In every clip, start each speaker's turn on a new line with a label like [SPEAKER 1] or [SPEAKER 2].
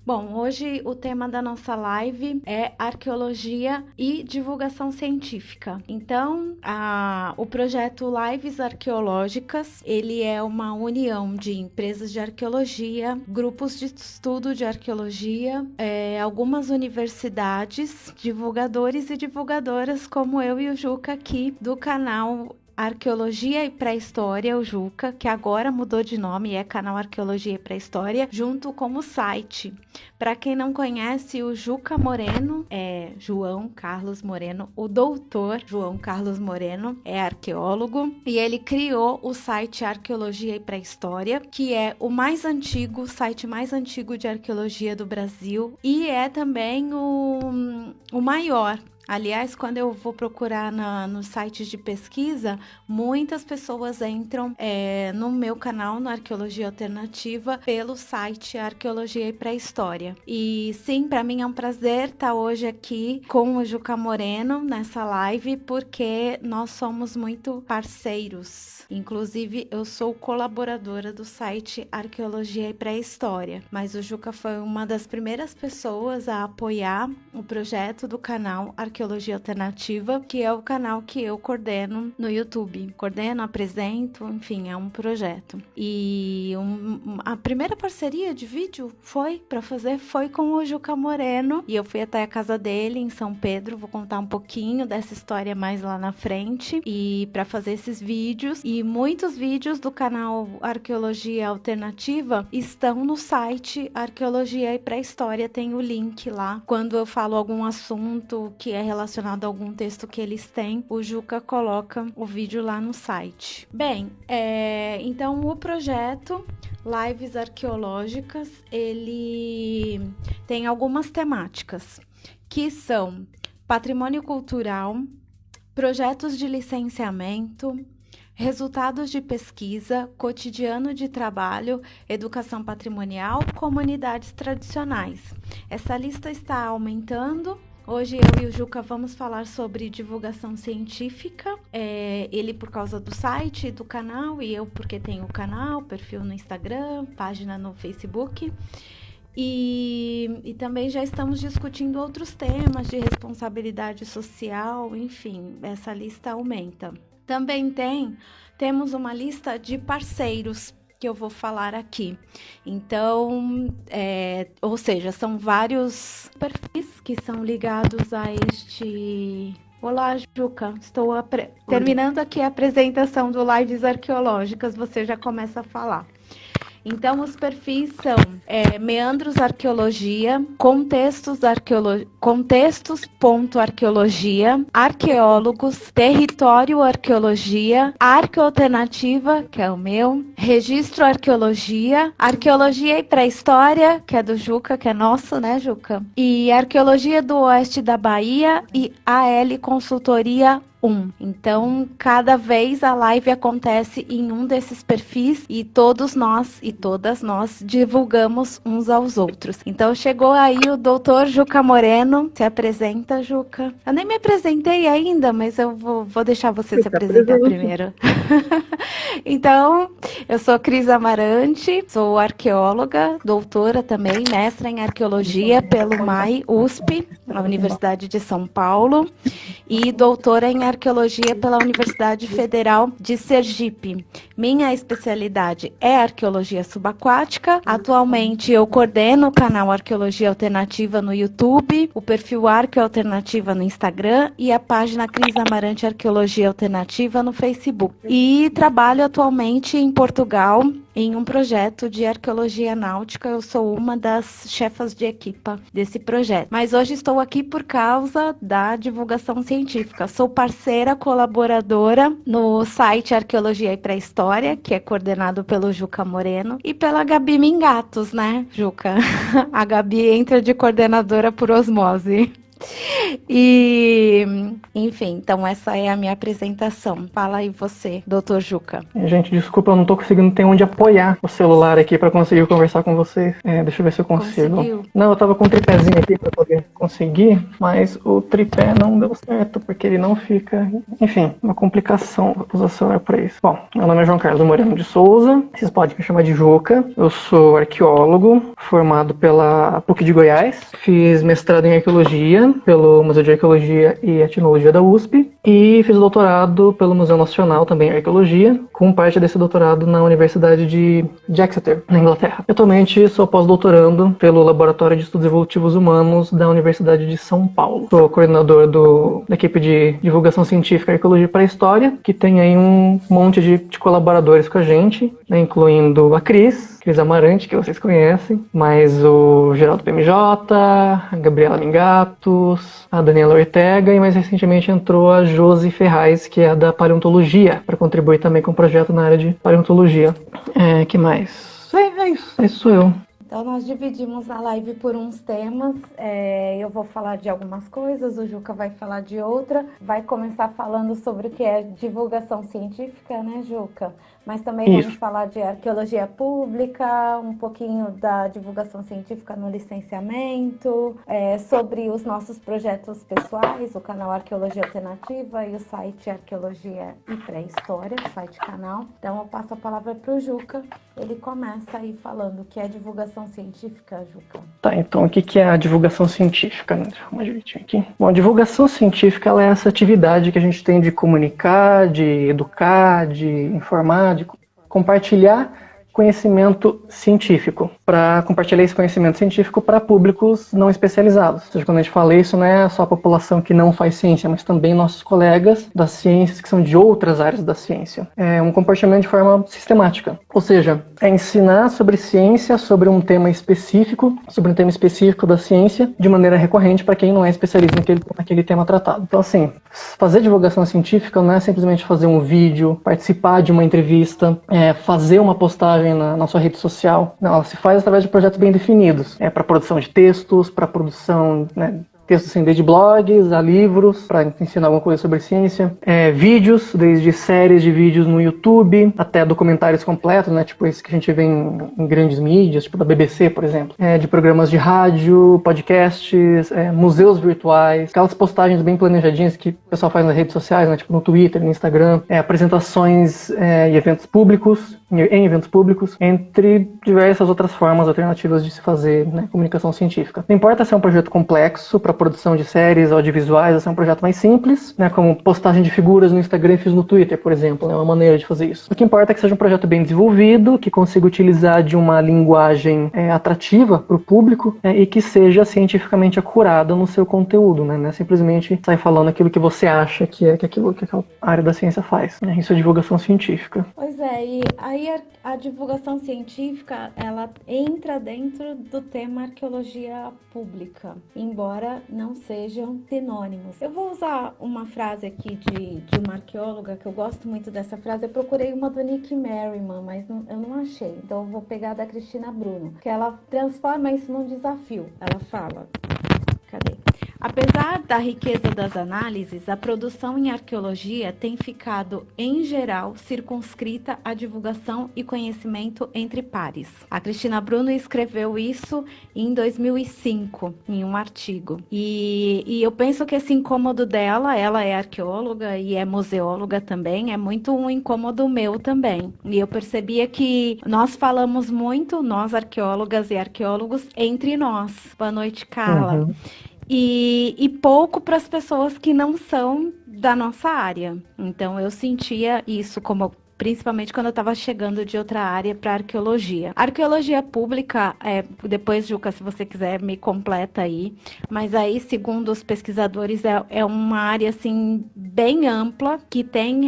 [SPEAKER 1] Bom, hoje o tema da nossa live é arqueologia e divulgação científica. Então, o projeto Lives Arqueológicas, ele é uma união de empresas de arqueologia, grupos de estudo de arqueologia, algumas universidades, divulgadores e divulgadoras como eu e o Juca aqui do canal Arqueologia e Pré-História, o Juca, que agora mudou de nome, é canal Arqueologia e Pré-História, junto com o site. Para quem não conhece, o Juca Moreno é João Carlos Moreno, o doutor João Carlos Moreno é arqueólogo e ele criou o site Arqueologia e Pré-História, que é o mais antigo, o site mais antigo de arqueologia do Brasil e é também o maior. Aliás, quando eu vou procurar nos sites de pesquisa, muitas pessoas entram no meu canal, no Arqueologia Alternativa, pelo site Arqueologia e Pré-História. E sim, para mim é um prazer estar hoje aqui com o Juca Moreno nessa live, porque nós somos muito parceiros. Inclusive, eu sou colaboradora do site Arqueologia e Pré-História, mas o Juca foi uma das primeiras pessoas a apoiar o projeto do canal Arqueologia Alternativa, que é o canal que eu coordeno no YouTube. Coordeno, apresento, enfim, é um projeto. E a primeira parceria de vídeo foi com o Juca Moreno, e eu fui até a casa dele em São Pedro. Vou contar um pouquinho dessa história mais lá na frente, e para fazer esses vídeos. E muitos vídeos do canal Arqueologia Alternativa estão no site Arqueologia e Pré-História, tem o link lá. Quando eu falo algum assunto que é relacionado a algum texto que eles têm, o Juca coloca o vídeo lá no site. Bem, então o projeto Lives Arqueológicas, ele tem algumas temáticas, que são patrimônio cultural, projetos de licenciamento, resultados de pesquisa, cotidiano de trabalho, educação patrimonial, comunidades tradicionais. Essa lista está aumentando. Hoje eu e o Juca vamos falar sobre divulgação científica, ele por causa do site e do canal, e eu porque tenho o canal, perfil no Instagram, página no Facebook. E também já estamos discutindo outros temas de responsabilidade social, enfim, essa lista aumenta. Também temos uma lista de parceiros que eu vou falar aqui. Então, ou seja, são vários perfis que são ligados a este... Olá, Juca, estou terminando aqui a apresentação do Lives Arqueológicas, você já começa a falar. Então, os perfis são Meandros Arqueologia, Contextos.arqueologia, Arqueólogos, Território Arqueologia, Arqueoalternativa, que é o meu, Registro Arqueologia, Arqueologia e Pré-História, que é do Juca, que é nosso, né, Juca? E Arqueologia do Oeste da Bahia e AL Consultoria 1. Então, cada vez a live acontece em um desses perfis e todos nós e todas nós divulgamos uns aos outros. Então, chegou aí o doutor Juca Moreno. Se apresenta, Juca. Eu nem me apresentei ainda, mas eu vou deixar você se apresentar primeiro. Então, eu sou Cris Amarante, sou arqueóloga, doutora também, mestra em arqueologia pelo MAI USP, na Universidade de São Paulo, e doutora em arqueologia pela Universidade Federal de Sergipe. Minha especialidade é arqueologia subaquática. Atualmente eu coordeno o canal Arqueologia Alternativa no YouTube, o perfil Arqueoalternativa no Instagram e a página Cris Amarante Arqueologia Alternativa no Facebook. E trabalho atualmente em Portugal em um projeto de arqueologia náutica. Eu sou uma das chefas de equipa desse projeto. Mas hoje estou aqui por causa da divulgação científica. Sou parceira colaboradora no site Arqueologia e Pré-História, que é coordenado pelo Juca Moreno e pela Gabi Mingatos, né, Juca? A Gabi entra de coordenadora por osmose. E, enfim, então essa é a minha apresentação. Fala aí você, doutor Juca.
[SPEAKER 2] Gente, desculpa, eu não tô conseguindo ter onde apoiar o celular aqui pra conseguir conversar com vocês. Deixa eu ver se eu consigo.
[SPEAKER 1] Conseguiu?
[SPEAKER 2] Não, eu tava com um tripézinho aqui pra poder conseguir, mas o tripé não deu certo, porque ele não fica... Enfim, uma complicação usar o celular pra isso. Bom, meu nome é João Carlos Moreno de Souza, vocês podem me chamar de Juca. Eu sou arqueólogo, formado pela PUC de Goiás. Fiz mestrado em arqueologia pelo Museu de Arqueologia e Etnologia da USP e fiz doutorado pelo Museu Nacional também em Arqueologia, com parte desse doutorado na Universidade de Exeter, na Inglaterra. Atualmente sou pós-doutorando pelo Laboratório de Estudos Evolutivos Humanos da Universidade de São Paulo. Sou coordenador da equipe de divulgação científica Arqueologia para a História, que tem aí um monte de colaboradores com a gente, né, incluindo a Cris Amarante, que vocês conhecem, mas o Geraldo PMJ, a Gabriela Mingatos, a Daniela Ortega e mais recentemente entrou a Josi Ferraz, que é da paleontologia, para contribuir também com o projeto na área de paleontologia. Que mais? É isso, esse sou eu.
[SPEAKER 1] Então, nós dividimos a live por uns temas. Eu vou falar de algumas coisas, o Juca vai falar de outra. Vai começar falando sobre o que é divulgação científica, né, Juca? Mas também vamos falar de arqueologia pública, um pouquinho da divulgação científica no licenciamento, sobre os nossos projetos pessoais, o canal Arqueologia Alternativa e o site Arqueologia e Pré-História, site canal. Então, eu passo a palavra para o Juca. Ele começa aí falando o que é divulgação científica, Juca.
[SPEAKER 2] Tá, então o que é a divulgação científica? Né? Deixa eu arrumar direitinho aqui. Bom, a divulgação científica ela é essa atividade que a gente tem de comunicar, de educar, de informar, de compartilhar conhecimento científico, para compartilhar esse conhecimento científico para públicos não especializados. Ou seja, quando a gente fala isso, não é só a população que não faz ciência, mas também nossos colegas das ciências que são de outras áreas da ciência. É um compartilhamento de forma sistemática. Ou seja, é ensinar sobre ciência, sobre um tema específico da ciência, de maneira recorrente para quem não é especialista naquele tema tratado. Então, assim, fazer divulgação científica não é simplesmente fazer um vídeo, participar de uma entrevista, fazer uma postagem na sua rede social. Não, ela se faz através de projetos bem definidos. Para produção de textos, para produção, textos assim, desde blogs a livros, para ensinar alguma coisa sobre ciência. Vídeos, desde séries de vídeos no YouTube, até documentários completos, né? Tipo esse que a gente vê em grandes mídias, tipo da BBC, por exemplo. De programas de rádio, podcasts, museus virtuais, aquelas postagens bem planejadinhas que o pessoal faz nas redes sociais, né? Tipo no Twitter, no Instagram. Apresentações em eventos públicos, entre diversas outras formas alternativas de se fazer comunicação científica. Não importa se é um projeto complexo para produção de séries audiovisuais, ou se é um projeto mais simples, como postagem de figuras no Instagram e fiz no Twitter, por exemplo, é uma maneira de fazer isso. O que importa é que seja um projeto bem desenvolvido, que consiga utilizar de uma linguagem atrativa para o público e que seja cientificamente acurada no seu conteúdo, né? Não é simplesmente sair falando aquilo que você acha que é aquilo que a área da ciência faz. Isso é divulgação científica.
[SPEAKER 1] Pois é, e aí a divulgação científica, ela entra dentro do tema arqueologia pública, embora não sejam sinônimos. Eu vou usar uma frase aqui de uma arqueóloga, que eu gosto muito dessa frase. Eu procurei uma do Nick Merriman, mas eu não achei. Então eu vou pegar da Cristina Bruno, que ela transforma isso num desafio. Ela fala... Cadê? Apesar da riqueza das análises, a produção em arqueologia tem ficado, em geral, circunscrita à divulgação e conhecimento entre pares. A Cristina Bruno escreveu isso em 2005, em um artigo. E eu penso que esse incômodo dela, ela é arqueóloga e é museóloga também, é muito um incômodo meu também. E eu percebia que nós falamos muito, nós arqueólogas e arqueólogos, entre nós. Boa noite, Carla.
[SPEAKER 2] Uhum.
[SPEAKER 1] E pouco para as pessoas que não são da nossa área. Então, eu sentia isso principalmente quando eu estava chegando de outra área para arqueologia. A arqueologia pública, depois, Juca, se você quiser, me completa aí, mas aí, segundo os pesquisadores, é uma área, assim, bem ampla, que tem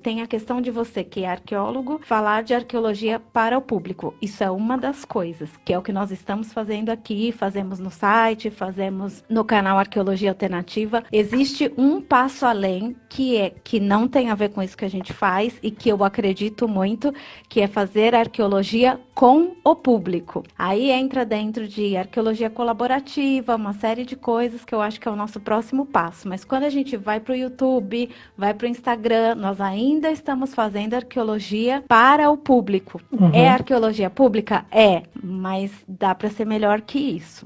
[SPEAKER 1] tem a questão de você, que é arqueólogo, falar de arqueologia para o público. Isso é uma das coisas, que é o que nós estamos fazendo aqui, fazemos no site, fazemos no canal Arqueologia Alternativa. Existe um passo além, que não tem a ver com isso que a gente faz e que eu acredito muito, que é fazer arqueologia com o público. Aí entra dentro de arqueologia colaborativa, uma série de coisas que eu acho que é o nosso próximo passo. Mas quando a gente vai para o YouTube, vai para o Instagram, nós ainda estamos fazendo arqueologia para o público. É arqueologia pública? É, mas dá para ser melhor que isso.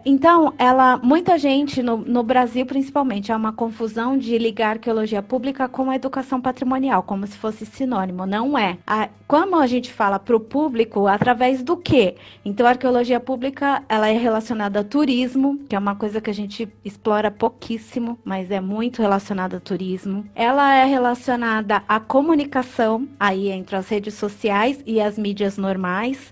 [SPEAKER 1] Então, muita gente, no Brasil principalmente, há uma confusão de ligar arqueologia pública com a educação patrimonial, como se fosse sinônimo. Não é. Como a gente fala para o público, através do quê? Então, a arqueologia pública, ela é relacionada a turismo, que é uma coisa que a gente explora pouquíssimo, mas é muito relacionada a turismo. Ela é relacionada à comunicação, aí entre as redes sociais e as mídias normais,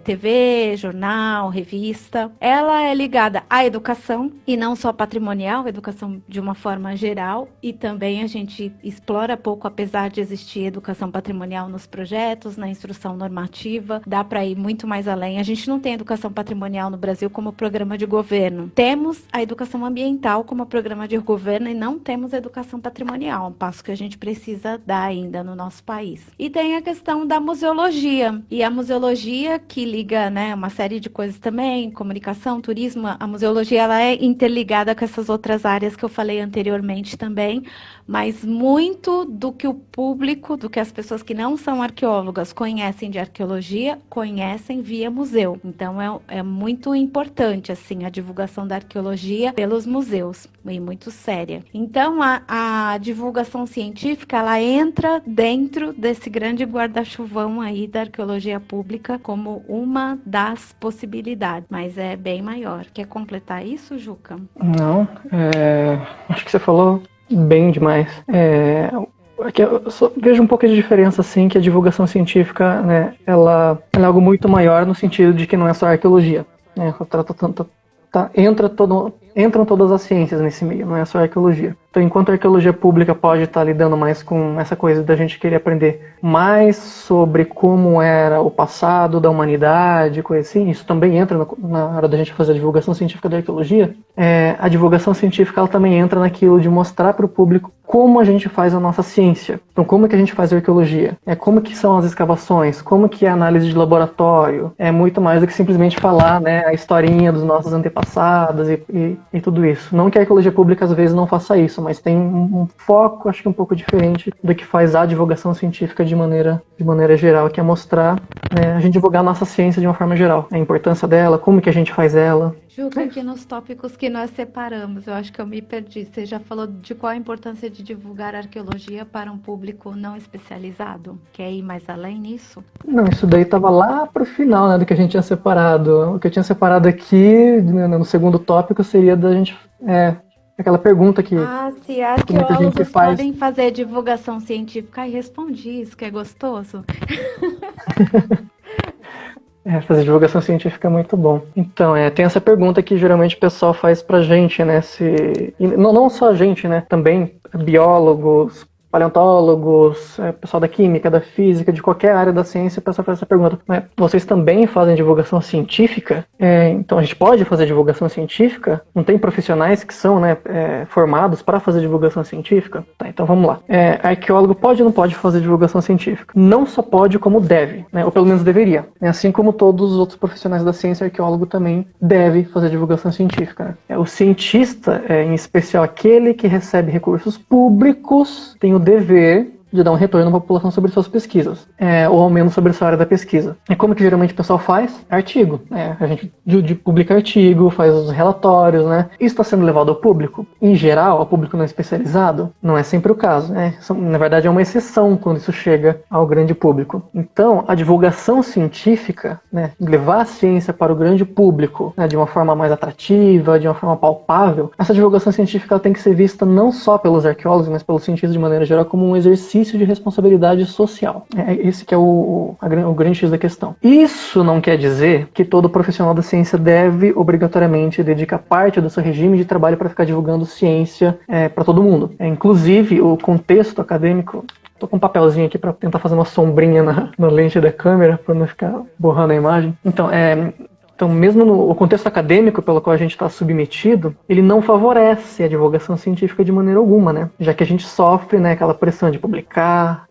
[SPEAKER 1] TV, jornal, revista. Ela é ligada à educação, e não só patrimonial, educação de uma forma geral, e também a gente explora pouco, apesar de existir educação patrimonial nos projetos, na instrução normativa, dá para ir muito mais além. A gente não tem educação patrimonial no Brasil como programa de governo. Temos a educação ambiental como programa de governo e não temos a educação patrimonial, um passo que a gente precisa dar ainda no nosso país. E tem a questão da museologia, e a museologia que liga, né, uma série de coisas também, comunicação, turismo. A museologia, ela é interligada com essas outras áreas que eu falei anteriormente também, mas muito do que o público, do que as pessoas que não são arqueólogas conhecem de arqueologia, conhecem via museu. Então é muito importante assim a divulgação da arqueologia pelos museus, e muito séria. Então a divulgação científica, ela entra dentro desse grande guarda-chuvão aí da arqueologia pública como uma das possibilidades, mas é bem maior. Quer completar isso, Juca?
[SPEAKER 2] Não, acho que você falou bem demais. Aqui eu só vejo um pouco de diferença, assim, que a divulgação científica, né, ela é algo muito maior no sentido de que não é só arqueologia, né, entram todas as ciências nesse meio, não é só arqueologia. Então, enquanto a arqueologia pública pode estar lidando mais com essa coisa da gente querer aprender mais sobre como era o passado da humanidade, coisa assim, isso também entra na hora da gente fazer a divulgação científica da arqueologia. A divulgação científica, ela também entra naquilo de mostrar para o público como a gente faz a nossa ciência. Então, como é que a gente faz a arqueologia? Como que são as escavações? Como que é a análise de laboratório? É muito mais do que simplesmente falar, né, a historinha dos nossos antepassados e tudo isso. Não que a arqueologia pública, às vezes, não faça isso, mas tem um foco, acho que um pouco diferente do que faz a divulgação científica de maneira geral, que é mostrar, né, a gente divulgar a nossa ciência de uma forma geral. A importância dela, como que a gente faz ela.
[SPEAKER 1] Juca, aqui nos tópicos que nós separamos, eu acho que eu me perdi. Você já falou de qual a importância de divulgar arqueologia para um público não especializado? Quer ir mais além nisso?
[SPEAKER 2] Não, isso daí estava lá para o final, né, do que a gente tinha separado. O que eu tinha separado aqui, no segundo tópico, seria da gente... aquela pergunta que...
[SPEAKER 1] se arqueólogos podem fazer divulgação científica, e respondi isso, que é gostoso.
[SPEAKER 2] Fazer divulgação científica é muito bom. Então, tem essa pergunta que geralmente o pessoal faz pra gente, né? Não só a gente, né? Também biólogos, paleontólogos, pessoal da química, da física, de qualquer área da ciência, o pessoal faz essa pergunta. Vocês também fazem divulgação científica? Então a gente pode fazer divulgação científica? Não tem profissionais que são, né, formados para fazer divulgação científica? Tá, então vamos lá. Arqueólogo pode ou não pode fazer divulgação científica? Não só pode, como deve, né, ou pelo menos deveria. Assim como todos os outros profissionais da ciência, arqueólogo também deve fazer divulgação científica. Né? O cientista, em especial aquele que recebe recursos públicos, tem o dever de dar um retorno à população sobre suas pesquisas, ou ao menos sobre a sua área da pesquisa. E como que geralmente o pessoal faz? Artigo. A gente publica artigo, faz os relatórios, né? Isso está sendo levado ao público? Em geral, ao público não especializado? Não é sempre o caso, né? Na verdade, é uma exceção quando isso chega ao grande público. Então, a divulgação científica, né, levar a ciência para o grande público, né, de uma forma mais atrativa, de uma forma palpável, essa divulgação científica ela tem que ser vista não só pelos arqueólogos, mas pelos cientistas de maneira geral, como um exercício de responsabilidade social. Esse que é o grande X da questão. Isso não quer dizer que todo profissional da ciência deve obrigatoriamente dedicar parte do seu regime de trabalho para ficar divulgando ciência para todo mundo. Inclusive, o contexto acadêmico... Tô com um papelzinho aqui para tentar fazer uma sombrinha na lente da câmera, para não ficar borrando a imagem. Então, Então, mesmo no contexto acadêmico pelo qual a gente está submetido, ele não favorece a divulgação científica de maneira alguma, né? Já que a gente sofre, né, aquela pressão de publicar,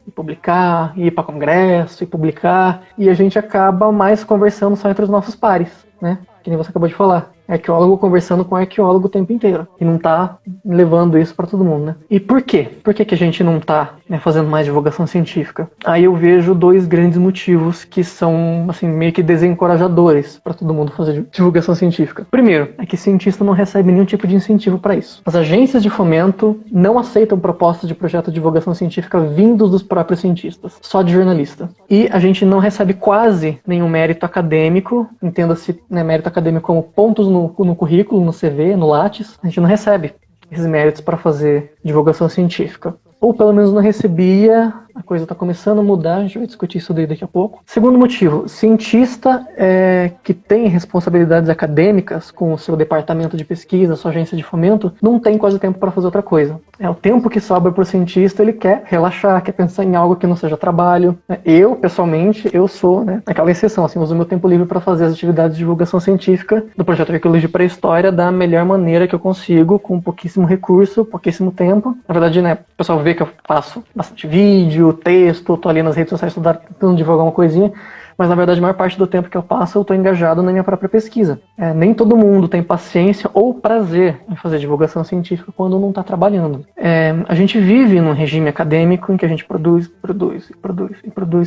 [SPEAKER 2] ir para congresso, e publicar, e a gente acaba mais conversando só entre os nossos pares, né? Que nem você acabou de falar. Arqueólogo conversando com arqueólogo o tempo inteiro. E não tá levando isso para todo mundo, né? E por quê? Por que a gente não tá, né, fazendo mais divulgação científica? Aí eu vejo 2 grandes motivos que são, assim, meio que desencorajadores para todo mundo fazer divulgação científica. Primeiro, é que cientista não recebe nenhum tipo de incentivo para isso. As agências de fomento não aceitam propostas de projeto de divulgação científica vindos dos próprios cientistas, só de jornalista. E a gente não recebe quase nenhum mérito acadêmico, entenda-se, né, mérito acadêmico como pontos no currículo, no CV, no Lattes. A gente não recebe esses méritos para fazer divulgação científica. Ou pelo menos não recebia, a coisa está começando a mudar, a gente vai discutir isso daí daqui a pouco. Segundo motivo, cientista que tem responsabilidades acadêmicas com o seu departamento de pesquisa, sua agência de fomento, não tem quase tempo para fazer outra coisa. É o tempo que sobra para o cientista, ele quer relaxar, quer pensar em algo que não seja trabalho. Eu, pessoalmente, eu sou, né, aquela exceção, assim, uso meu tempo livre para fazer as atividades de divulgação científica do projeto Arqueologia para a História da melhor maneira que eu consigo, com pouquíssimo recurso, pouquíssimo tempo. Na verdade, né, o pessoal vê que eu faço bastante vídeo, texto, tô ali nas redes sociais tentando divulgar uma coisinha, mas na verdade a maior parte do tempo que eu passo eu estou engajado na minha própria pesquisa. Nem todo mundo tem paciência ou prazer em fazer divulgação científica quando não está trabalhando. A gente vive num regime acadêmico em que a gente produz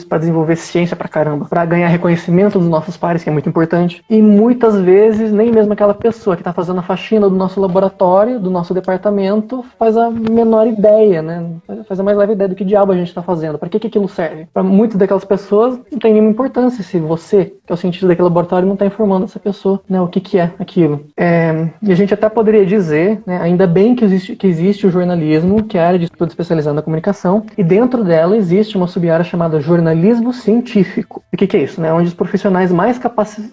[SPEAKER 2] para desenvolver ciência pra caramba, para ganhar reconhecimento dos nossos pares, que é muito importante, e muitas vezes nem mesmo aquela pessoa que está fazendo a faxina do nosso laboratório, do nosso departamento, faz a menor ideia, né? Faz a mais leve ideia do que diabo a gente está fazendo, para que aquilo serve. Para muitas daquelas pessoas não tem nenhuma importância se você, que é o cientista daquele laboratório, não está informando essa pessoa, né, o que é aquilo. E a gente até poderia dizer, né, ainda bem que existe o jornalismo, que é a área de estudo especializado na comunicação, e dentro dela existe uma sub-área chamada jornalismo científico. E o que é isso? Né? Onde os profissionais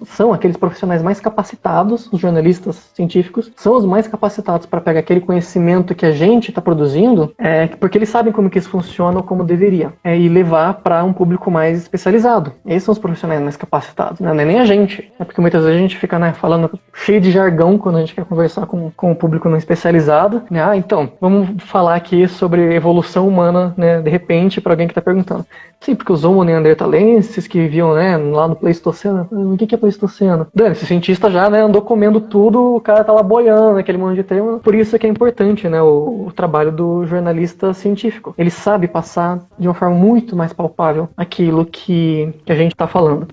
[SPEAKER 2] são aqueles profissionais mais capacitados, os jornalistas científicos, são os mais capacitados para pegar aquele conhecimento que a gente está produzindo, porque eles sabem como que isso funciona ou como deveria, e levar para um público mais especializado. Esses são os profissionais mais capacitados, né? Não é nem a gente, porque muitas vezes a gente fica, né, falando cheio de jargão quando a gente quer conversar com o público não especializado, né? Então, vamos falar aqui sobre evolução humana, né, de repente, para alguém que está perguntando. Sim, porque os homo neanderthalenses que viviam, né, lá no Pleistoceno, o que é Pleistoceno? Esse cientista já, né, andou comendo tudo, o cara tá lá boiando, aquele monte de termo. Por isso é que é importante, né, o trabalho do jornalista científico. Ele sabe passar de uma forma muito mais palpável aquilo que a gente está falando.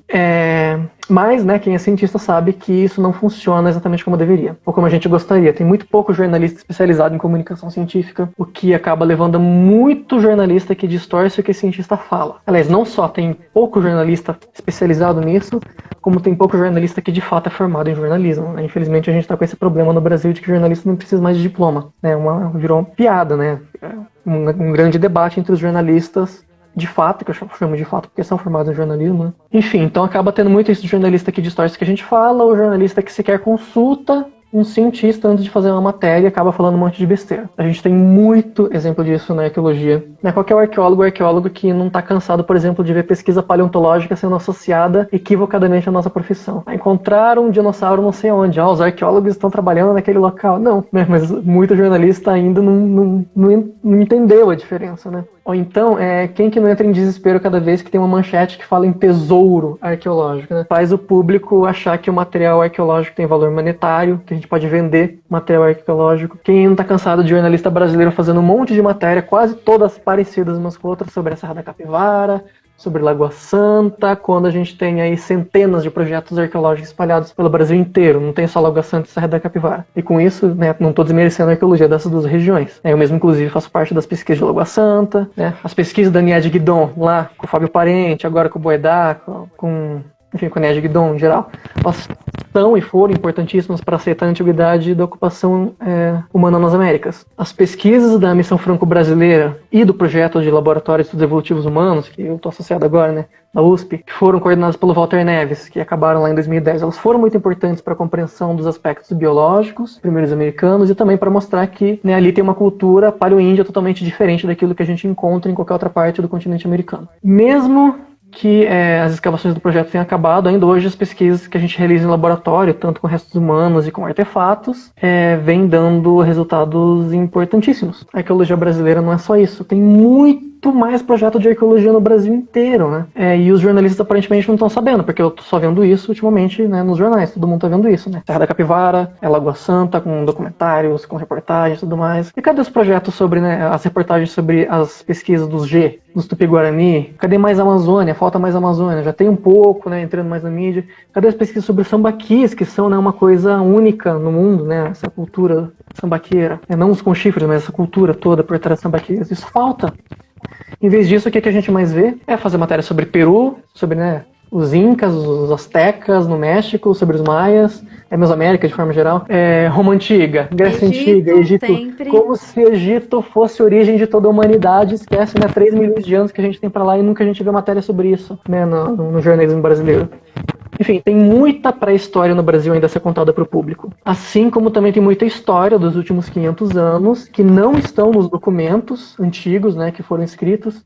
[SPEAKER 2] Mas, né, quem é cientista sabe que isso não funciona exatamente como deveria, ou como a gente gostaria. Tem muito pouco jornalista especializado em comunicação científica, o que acaba levando a muito jornalista que distorce o que o cientista fala. Aliás, não só tem pouco jornalista especializado nisso, como tem pouco jornalista que de fato é formado em jornalismo. Infelizmente a gente está com esse problema no Brasil de que jornalista não precisa mais de diploma. Virou uma piada, né? Um grande debate entre os jornalistas de fato, que eu chamo de fato porque são formados em jornalismo, né? Enfim, então acaba tendo muito esse jornalista que distorce o que a gente fala, ou jornalista que sequer consulta um cientista antes de fazer uma matéria e acaba falando um monte de besteira. A gente tem muito exemplo disso na arqueologia. Qualquer arqueólogo que não está cansado, por exemplo, de ver pesquisa paleontológica sendo associada equivocadamente à nossa profissão. Encontraram um dinossauro não sei onde. Os arqueólogos estão trabalhando naquele local. Não, né? Mas muito jornalista ainda não entendeu a diferença, né? Ou então, quem que não entra em desespero cada vez que tem uma manchete que fala em tesouro arqueológico, né? Faz o público achar que o material arqueológico tem valor monetário, que a gente pode vender material arqueológico. Quem não está cansado de jornalista brasileiro fazendo um monte de matéria, quase todas parecidas umas com outras, sobre a Serra da Capivara, sobre Lagoa Santa, quando a gente tem aí centenas de projetos arqueológicos espalhados pelo Brasil inteiro, não tem só Lagoa Santa e Serra da Capivara. E com isso, né, não estou desmerecendo a arqueologia dessas duas regiões. Eu mesmo, inclusive, faço parte das pesquisas de Lagoa Santa, né, as pesquisas da Nied Guidon, lá com o Fábio Parente, agora com o Boedá, com a Nied Guidon em geral, elas são e foram importantíssimas para aceitar a antiguidade da ocupação humana nas Américas. As pesquisas da Missão Franco-Brasileira e do projeto de Laboratório de Estudos Evolutivos Humanos, que eu estou associado agora, né, da USP, que foram coordenadas pelo Walter Neves, que acabaram lá em 2010, elas foram muito importantes para a compreensão dos aspectos biológicos, primeiros americanos, e também para mostrar que, né, ali tem uma cultura paleo-índia totalmente diferente daquilo que a gente encontra em qualquer outra parte do continente americano. Mesmo que as escavações do projeto têm acabado, ainda hoje as pesquisas que a gente realiza em laboratório, tanto com restos humanos e com artefatos, vem dando resultados importantíssimos. A arqueologia brasileira não é só isso, tem muito mais projeto de arqueologia no Brasil inteiro, né? E os jornalistas aparentemente não estão sabendo, porque eu tô só vendo isso ultimamente, né, nos jornais, todo mundo tá vendo isso, né? Serra da Capivara, Lagoa Santa, com documentários, com reportagens e tudo mais. E cadê os projetos sobre, né, as reportagens sobre as pesquisas dos G, dos Tupi-Guarani? Cadê mais Amazônia? Falta mais Amazônia. Já tem um pouco, né, entrando mais na mídia. Cadê as pesquisas sobre os sambaquis, que são, né, uma coisa única no mundo, né? Essa cultura sambaqueira. Não os com chifres, mas essa cultura toda por trás das sambaquias. Isso falta. Em vez disso, o que a gente mais vê é fazer matéria sobre Peru, sobre, né, os Incas, os Aztecas no México, sobre os Maias, Mesoamérica de forma geral, Roma Antiga, Grécia Antiga, Egito, sempre. Como se Egito fosse a origem de toda a humanidade. Esquece, né, 3 milhões de anos que a gente tem pra lá e nunca a gente vê matéria sobre isso, né, no jornalismo brasileiro. Enfim, tem muita pré-história no Brasil ainda a ser contada para o público. Assim como também tem muita história dos últimos 500 anos que não estão nos documentos antigos, né, que foram escritos.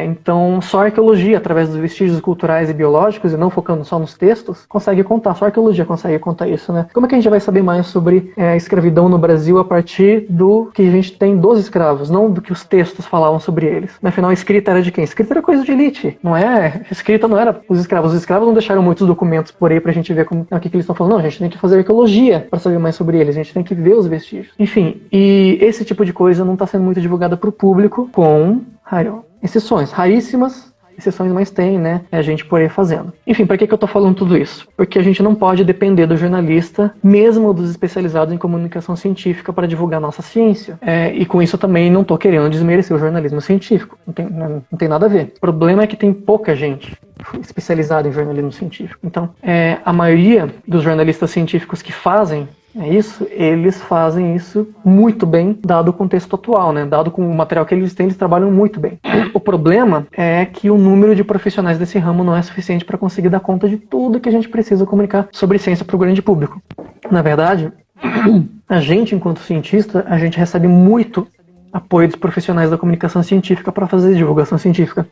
[SPEAKER 2] Então, só a arqueologia, através dos vestígios culturais e biológicos, e não focando só nos textos, consegue contar. Só a arqueologia consegue contar isso, né? Como é que a gente vai saber mais sobre a escravidão no Brasil a partir do que a gente tem dos escravos, não do que os textos falavam sobre eles? Afinal, a escrita era de quem? A escrita era coisa de elite, não é? A escrita não era os escravos. Os escravos não deixaram muitos documentos por aí pra gente ver o que eles estão falando. Não, a gente tem que fazer arqueologia para saber mais sobre eles, a gente tem que ver os vestígios. Enfim, e esse tipo de coisa não está sendo muito divulgada para o público, com exceções raríssimas, exceções, mas tem, né, a gente por aí fazendo. Enfim, para que eu tô falando tudo isso? Porque a gente não pode depender do jornalista, mesmo dos especializados em comunicação científica, para divulgar nossa ciência. E com isso eu também não tô querendo desmerecer o jornalismo científico. Não tem nada a ver. O problema é que tem pouca gente especializada em jornalismo científico. Então, a maioria dos jornalistas científicos que fazem eles fazem isso muito bem, dado o contexto atual, né? Dado com o material que eles têm, eles trabalham muito bem. O problema é que o número de profissionais desse ramo não é suficiente para conseguir dar conta de tudo que a gente precisa comunicar sobre ciência para o grande público. Na verdade, a gente, enquanto cientista, a gente recebe muito apoio dos profissionais da comunicação científica para fazer divulgação científica.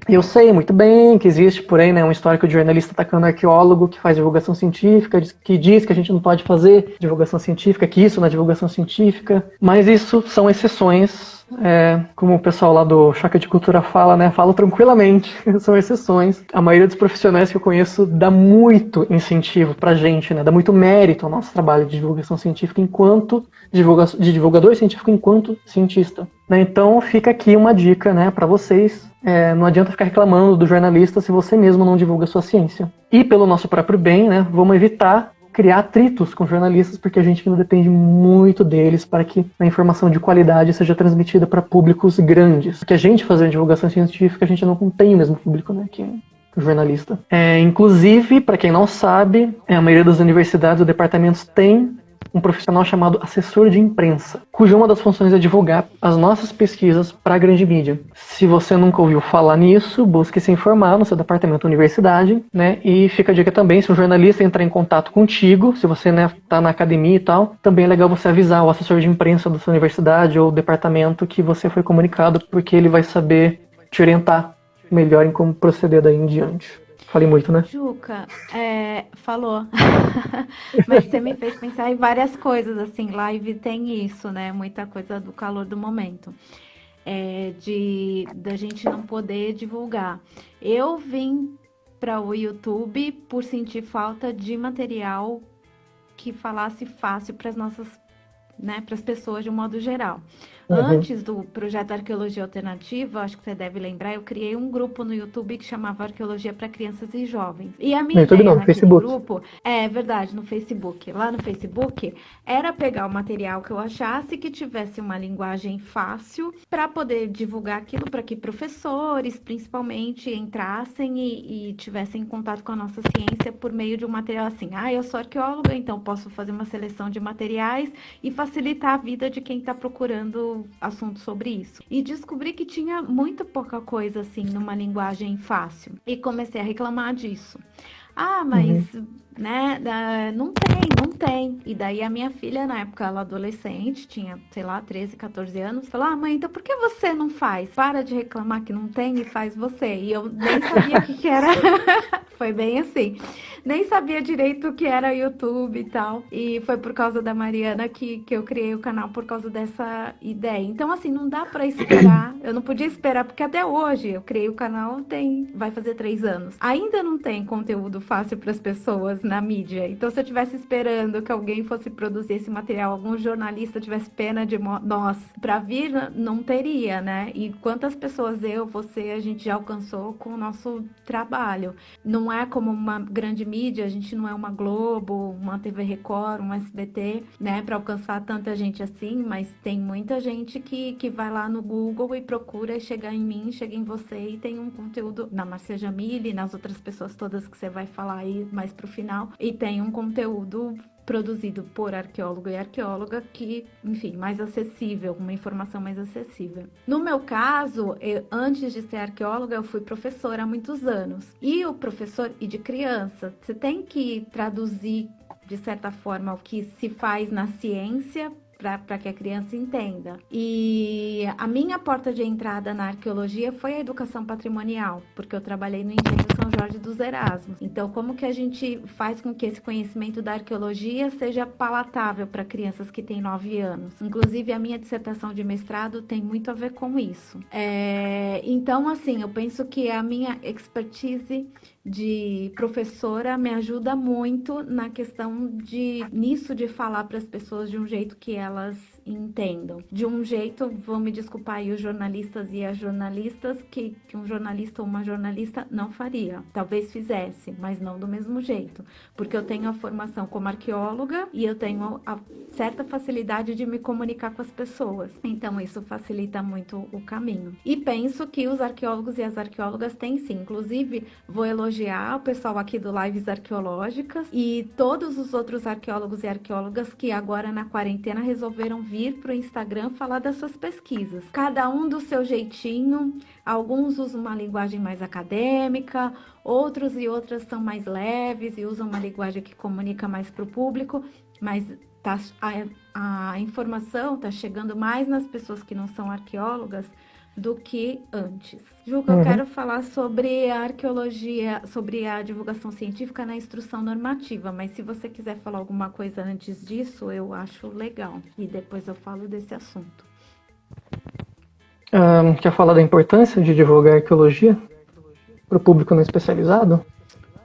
[SPEAKER 2] Eu sei muito bem que existe por aí, né, um histórico de jornalista atacando arqueólogo que faz divulgação científica, que diz que a gente não pode fazer divulgação científica, que isso não é divulgação científica, mas isso são exceções. Como o pessoal lá do Choque de Cultura fala, né? Falo tranquilamente, são exceções. A maioria dos profissionais que eu conheço dá muito incentivo pra gente, né? Dá muito mérito ao nosso trabalho de divulgação científica enquanto de divulgador científico enquanto cientista. Né? Então fica aqui uma dica, né, para vocês. Não adianta ficar reclamando do jornalista se você mesmo não divulga sua ciência. E pelo nosso próprio bem, né, vamos evitar criar atritos com jornalistas, porque a gente ainda depende muito deles para que a informação de qualidade seja transmitida para públicos grandes. Porque a gente fazendo divulgação científica, a gente não tem o mesmo público, né, que o jornalista. Inclusive, para quem não sabe, a maioria das universidades ou departamentos tem um profissional chamado assessor de imprensa, cuja uma das funções é divulgar as nossas pesquisas para a grande mídia. Se você nunca ouviu falar nisso, busque se informar no seu departamento ou universidade, né? E fica a dica também, se um jornalista entrar em contato contigo, se você, né, tá na academia e tal, também é legal você avisar o assessor de imprensa da sua universidade ou departamento que você foi comunicado, porque ele vai saber te orientar melhor em como proceder daí em diante. Falei muito, né?
[SPEAKER 1] Juca, falou. Mas você me fez pensar em várias coisas, assim, live tem isso, né? Muita coisa do calor do momento. Da gente não poder divulgar. Eu vim para o YouTube por sentir falta de material que falasse fácil para as nossas, né, para as pessoas de um modo geral. Antes do projeto Arqueologia Alternativa, acho que você deve lembrar, eu criei um grupo no YouTube que chamava Arqueologia para Crianças e Jovens. E a minha ideia naquele grupo, verdade, no Facebook, lá no Facebook, era pegar o material que eu achasse que tivesse uma linguagem fácil para poder divulgar aquilo para que professores, principalmente, entrassem e tivessem contato com a nossa ciência por meio de um material assim. Eu sou arqueóloga, então posso fazer uma seleção de materiais e facilitar a vida de quem está procurando assunto sobre isso. E descobri que tinha muito pouca coisa assim numa linguagem fácil. E comecei a reclamar disso. Mas né, não tem. E daí a minha filha, na época, ela adolescente, tinha, sei lá, 13, 14 anos, falou, mãe, então por que você não faz? Para de reclamar que não tem e faz você. E eu nem sabia o que era. Foi bem assim. Nem sabia direito o que era YouTube e tal. E foi por causa da Mariana que eu criei o canal, por causa dessa ideia. Então, assim, não dá pra esperar. Eu não podia esperar, porque até hoje eu criei o canal, vai fazer 3 anos. Ainda não tem conteúdo fácil para as pessoas na mídia. Então, se eu estivesse esperando que alguém fosse produzir esse material, algum jornalista tivesse pena de nós pra vir, não teria, né? E quantas pessoas você, a gente já alcançou com o nosso trabalho. Não é como uma grande mídia, a gente não é uma Globo, uma TV Record, um SBT, né, para alcançar tanta gente assim, mas tem muita gente que vai lá no Google e procura chegar em mim, chega em você e tem um conteúdo na Márcia Jamile, nas outras pessoas todas que você vai falar aí mais pro final, e tem um conteúdo produzido por arqueólogo e arqueóloga que, enfim, mais acessível, uma informação mais acessível. No meu caso, antes de ser arqueóloga, eu fui professora há muitos anos. E o professor, e de criança, você tem que traduzir, de certa forma, o que se faz na ciência para que a criança entenda. E a minha porta de entrada na arqueologia foi a educação patrimonial, porque eu trabalhei no Engenho São Jorge dos Erasmos. Então, como que a gente faz com que esse conhecimento da arqueologia seja palatável para crianças que têm 9 anos? Inclusive, a minha dissertação de mestrado tem muito a ver com isso. Então, assim, eu penso que a minha expertise de professora me ajuda muito na questão nisso de falar para as pessoas de um jeito que elas entendam. De um jeito, vão me desculpar aí os jornalistas e as jornalistas, que um jornalista ou uma jornalista não faria. Talvez fizesse, mas não do mesmo jeito. Porque eu tenho a formação como arqueóloga e eu tenho a certa facilidade de me comunicar com as pessoas. Então, isso facilita muito o caminho. E penso que os arqueólogos e as arqueólogas têm sim. Inclusive, vou elogiar o pessoal aqui do Lives Arqueológicas e todos os outros arqueólogos e arqueólogas que agora na quarentena resolveram vir para o Instagram falar das suas pesquisas. Cada um do seu jeitinho, alguns usam uma linguagem mais acadêmica, outros e outras são mais leves e usam uma linguagem que comunica mais para o público, mas a informação está chegando mais nas pessoas que não são arqueólogas do que antes. Juca, eu quero falar sobre a arqueologia, sobre a divulgação científica na instrução normativa, mas se você quiser falar alguma coisa antes disso, eu acho legal. E depois eu falo desse assunto.
[SPEAKER 2] Quer falar da importância de divulgar arqueologia para o público não especializado?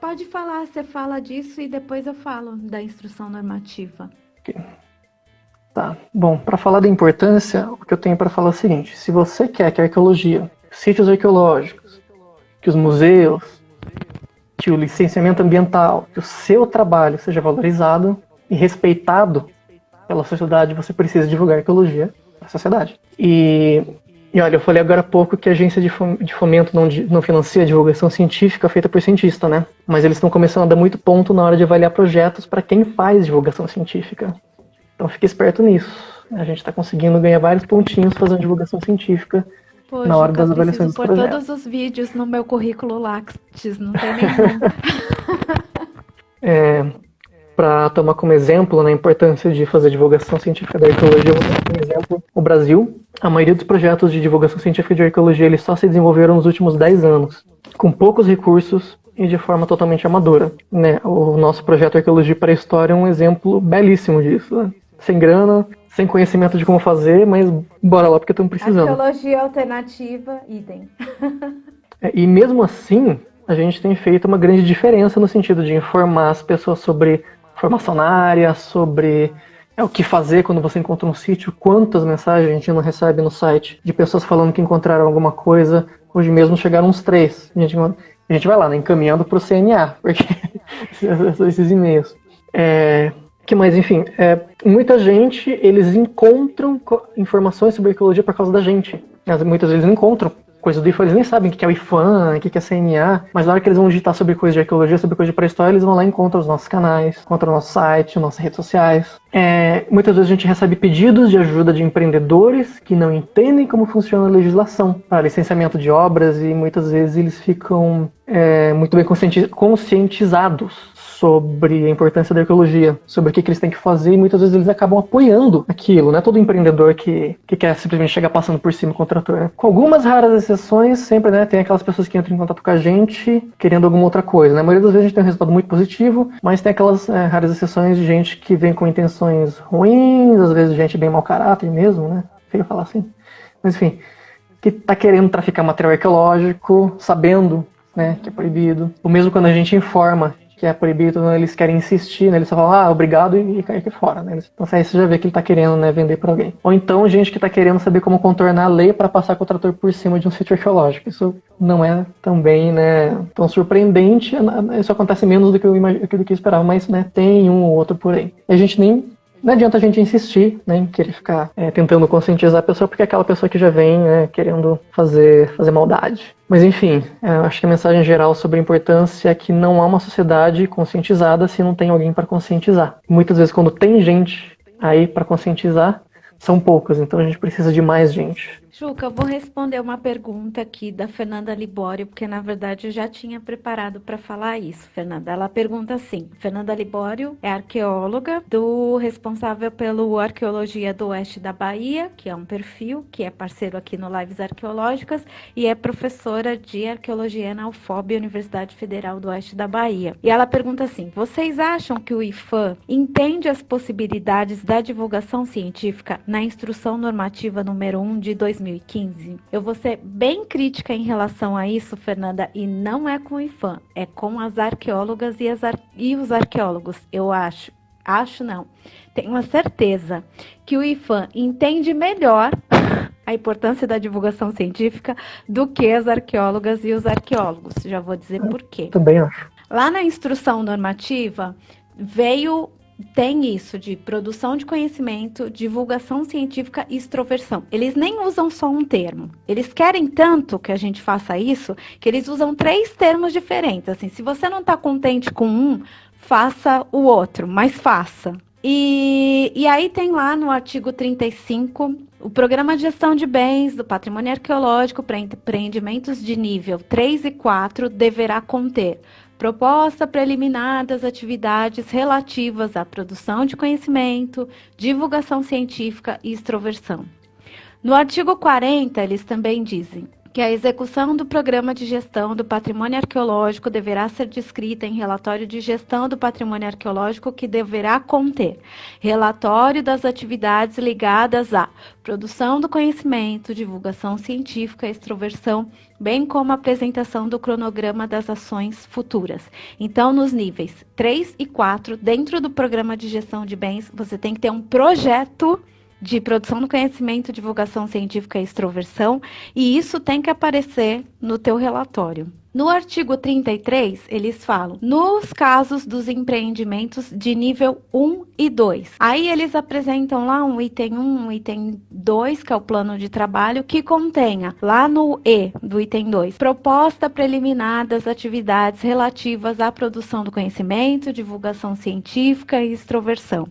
[SPEAKER 1] Pode falar, você fala disso e depois eu falo da instrução normativa.
[SPEAKER 2] Okay. Tá, bom, para falar da importância, o que eu tenho para falar é o seguinte: se você quer que a arqueologia, sítios arqueológicos, que os museus, que o licenciamento ambiental, que o seu trabalho seja valorizado e respeitado pela sociedade, você precisa divulgar arqueologia para a sociedade. E olha, eu falei agora há pouco que a agência de fomento não financia a divulgação científica feita por cientista, né? Mas eles estão começando a dar muito ponto na hora de avaliar projetos para quem faz divulgação científica. Então fique esperto nisso. A gente está conseguindo ganhar vários pontinhos fazendo divulgação científica na hora das avaliações dos projetos.
[SPEAKER 1] Eu preciso pôr todos os vídeos no meu currículo Lattes, não tem nenhum.
[SPEAKER 2] Para tomar como exemplo, né, a importância de fazer divulgação científica da arqueologia, eu vou dar como exemplo o Brasil. A maioria dos projetos de divulgação científica de arqueologia eles só se desenvolveram nos últimos 10 anos, com poucos recursos e de forma totalmente amadora. Né? O nosso projeto Arqueologia para a História é um exemplo belíssimo disso. Né? Sem grana, sem conhecimento de como fazer, mas bora lá porque estamos precisando.
[SPEAKER 1] Arqueologia alternativa, idem.
[SPEAKER 2] E mesmo assim, a gente tem feito uma grande diferença no sentido de informar as pessoas sobre formação na área, sobre o que fazer quando você encontra um sítio, quantas mensagens a gente não recebe no site de pessoas falando que encontraram alguma coisa. Hoje mesmo chegaram uns 3. A gente vai lá, né, encaminhando para o CNA, porque esses e-mails. Que mais, enfim, muita gente, eles encontram informações sobre arqueologia por causa da gente. Muitas vezes não encontram coisa do IFAM, eles nem sabem o que é o IFAM, o que é CNA, mas na hora que eles vão digitar sobre coisa de arqueologia, sobre coisa de pré-história, eles vão lá e encontram os nossos canais, encontram o nosso site, nossas redes sociais. Muitas vezes a gente recebe pedidos de ajuda de empreendedores que não entendem como funciona a legislação para licenciamento de obras e muitas vezes eles ficam muito bem conscientizados sobre a importância da arqueologia, sobre o que eles têm que fazer, e muitas vezes eles acabam apoiando aquilo, não é todo empreendedor que quer simplesmente chegar passando por cima com o trator, né? Com algumas raras exceções, sempre, né, tem aquelas pessoas que entram em contato com a gente querendo alguma outra coisa, né? A maioria das vezes a gente tem um resultado muito positivo, mas tem aquelas raras exceções de gente que vem com intenções ruins, às vezes gente bem mau caráter mesmo, né? Feio falar assim. Mas enfim, que tá querendo traficar material arqueológico, sabendo, né, que é proibido. Ou mesmo quando a gente informa que é proibido, né, eles querem insistir, né, eles só falam, obrigado, e caem aqui fora, né. Então aí você já vê que ele tá querendo, né, vender para alguém. Ou então gente que tá querendo saber como contornar a lei para passar com o trator por cima de um sítio arqueológico. Isso não é também, né, tão surpreendente, isso acontece menos do que eu esperava, mas, né, tem um ou outro por aí. E a gente não adianta a gente insistir, né, em querer ficar tentando conscientizar a pessoa, porque é aquela pessoa que já vem, né, querendo fazer maldade. Mas enfim, acho que a mensagem geral sobre a importância é que não há uma sociedade conscientizada se não tem alguém para conscientizar. Muitas vezes quando tem gente aí para conscientizar, são poucas, então a gente precisa de mais gente.
[SPEAKER 1] Juca, eu vou responder uma pergunta aqui da Fernanda Libório, porque na verdade eu já tinha preparado para falar isso, Fernanda. Ela pergunta assim, Fernanda Libório é arqueóloga, responsável pelo Arqueologia do Oeste da Bahia, que é um perfil, que é parceiro aqui no Lives Arqueológicas, e é professora de Arqueologia na UFOB, Universidade Federal do Oeste da Bahia. E ela pergunta assim, vocês acham que o IFAM entende as possibilidades da divulgação científica na Instrução Normativa número 1 de 2015? Eu vou ser bem crítica em relação a isso, Fernanda, e não é com o IFAM, é com as arqueólogas e os arqueólogos. Eu acho não, tenho a certeza que o IFAM entende melhor a importância da divulgação científica do que as arqueólogas e os arqueólogos. Já vou dizer por quê.
[SPEAKER 2] Também acho.
[SPEAKER 1] Lá na instrução normativa tem isso de produção de conhecimento, divulgação científica e extroversão. Eles nem usam só um termo. Eles querem tanto que a gente faça isso, que eles usam 3 termos diferentes. Assim, se você não está contente com um, faça o outro, mas faça. E aí tem lá no artigo 35, o Programa de Gestão de Bens do Patrimônio Arqueológico para empreendimentos de nível 3 e 4 deverá conter proposta preliminar das atividades relativas à produção de conhecimento, divulgação científica e extroversão. No artigo 40, eles também dizem que a execução do Programa de Gestão do Patrimônio Arqueológico deverá ser descrita em relatório de gestão do patrimônio arqueológico que deverá conter relatório das atividades ligadas à produção do conhecimento, divulgação científica, extroversão, bem como a apresentação do cronograma das ações futuras. Então, nos níveis 3 e 4, dentro do Programa de Gestão de Bens, você tem que ter um projeto de produção do conhecimento, divulgação científica e extroversão, e isso tem que aparecer no teu relatório. No artigo 33, eles falam, nos casos dos empreendimentos de nível 1 e 2. Aí eles apresentam lá um item 1, um item 2, que é o plano de trabalho, que contenha, lá no E do item 2, proposta preliminar das atividades relativas à produção do conhecimento, divulgação científica e extroversão.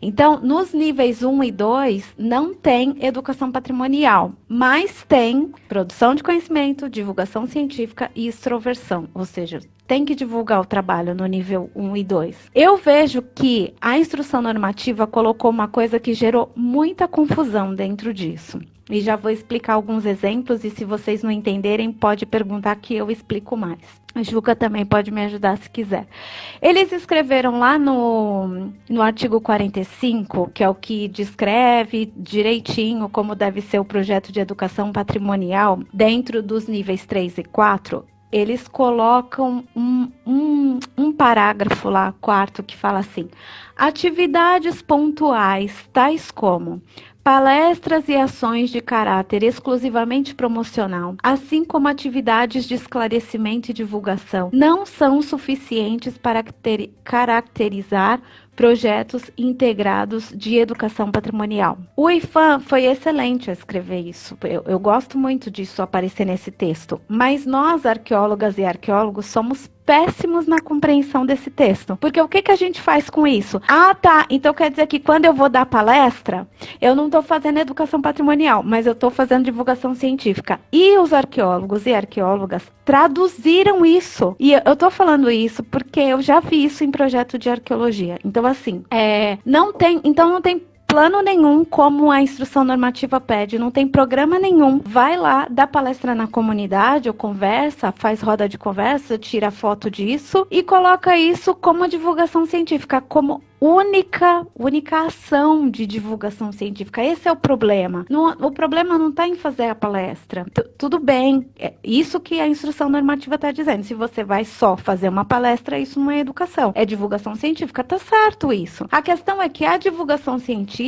[SPEAKER 1] Então, nos níveis 1 e 2, não tem educação patrimonial, mas tem produção de conhecimento, divulgação científica e extroversão, ou seja, tem que divulgar o trabalho no nível 1 e 2. Eu vejo que a instrução normativa colocou uma coisa que gerou muita confusão dentro disso. E já vou explicar alguns exemplos, e se vocês não entenderem, pode perguntar que eu explico mais. A Juca também pode me ajudar se quiser. Eles escreveram lá no artigo 45, que é o que descreve direitinho como deve ser o projeto de educação patrimonial dentro dos níveis 3 e 4, eles colocam um parágrafo lá, quarto, que fala assim: atividades pontuais, tais como palestras e ações de caráter exclusivamente promocional, assim como atividades de esclarecimento e divulgação, não são suficientes para caracterizar projetos integrados de educação patrimonial. O IPHAN foi excelente a escrever isso. Eu gosto muito disso aparecer nesse texto. Mas nós, arqueólogas e arqueólogos, somos péssimos na compreensão desse texto. Porque o que a gente faz com isso? Ah, tá. Então quer dizer que quando eu vou dar palestra, eu não estou fazendo educação patrimonial, mas eu estou fazendo divulgação científica. E os arqueólogos e arqueólogas traduziram isso. E eu estou falando isso porque eu já vi isso em projeto de arqueologia. Então, assim, não tem plano nenhum, como a instrução normativa pede, não tem programa nenhum. Vai lá, dá palestra na comunidade, ou conversa, faz roda de conversa, tira foto disso e coloca isso como divulgação científica, como única ação de divulgação científica. Esse é o problema. O problema não está em fazer a palestra. Tudo bem, é isso que a instrução normativa está dizendo. Se você vai só fazer uma palestra, isso não é educação, é divulgação científica. Tá certo isso. A questão é que a divulgação científica